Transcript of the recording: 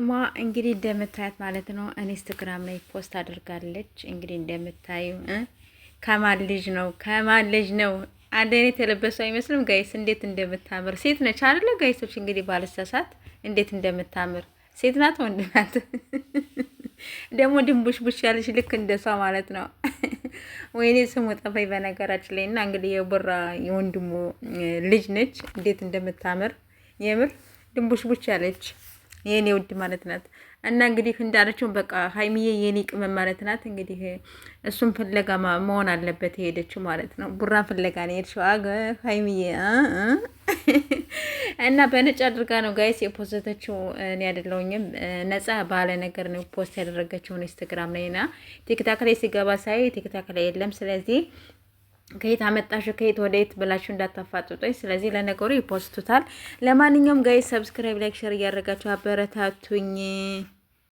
ማ እንግዲህ እንደምታያት ማለት ነው ኢንስታግራም ላይ ፖስት አድርጋለች። እንግዲህ እንደምታዩ ከማን ልጅ ነው አንድ አይነት የለበሰው አይመስልም ጋይስ? እንዴት እንደምታምር ሴት ነች አይደለ ጋይሶች? እንግዲህ ባልሳሳት እንዴት እንደምታምር ሴት ናት ወንድ ናት? ደግሞ ድንቡሽ ቡሽ ያለች ልክ እንደሷ ማለት ነው። ወይኔ ስሙ ጠፋኝ በነገራችን ላይ። እና እንግዲህ የቡራ የወንድሙ ልጅ ነች። እንዴት እንደምታምር የምር ድንቡሽ ቡሽ ያለች የኔ ውድ ማለት ናት። እና እንግዲህ እንዳለችው በቃ ሀይሚዬ የኔ ቅመም ማለት ናት። እንግዲህ እሱም ፍለጋ መሆን አለበት የሄደችው ማለት ነው። ቡራን ፍለጋ ነው የሄደችው ሀይሚዬ እና በነጭ አድርጋ ነው ጋይስ የፖስተችው። እኔ አይደለሁኝም ነፃ ባለ ነገር ነው ፖስት ያደረገችው ኢንስታግራም ላይ እና ቲክታክ ላይ ሲገባ ሳይ ቲክታክ ላይ የለም። ስለዚህ ከየት አመጣሽው ከየት ወደየት ብላችሁ እንዳታፋጥጡኝ። ስለዚህ ለነገሩ ይፖስቱታል። ለማንኛውም ጋይስ ሰብስክራይብ፣ ላይክ፣ ሼር እያደረጋችሁ አበረታቱኝ።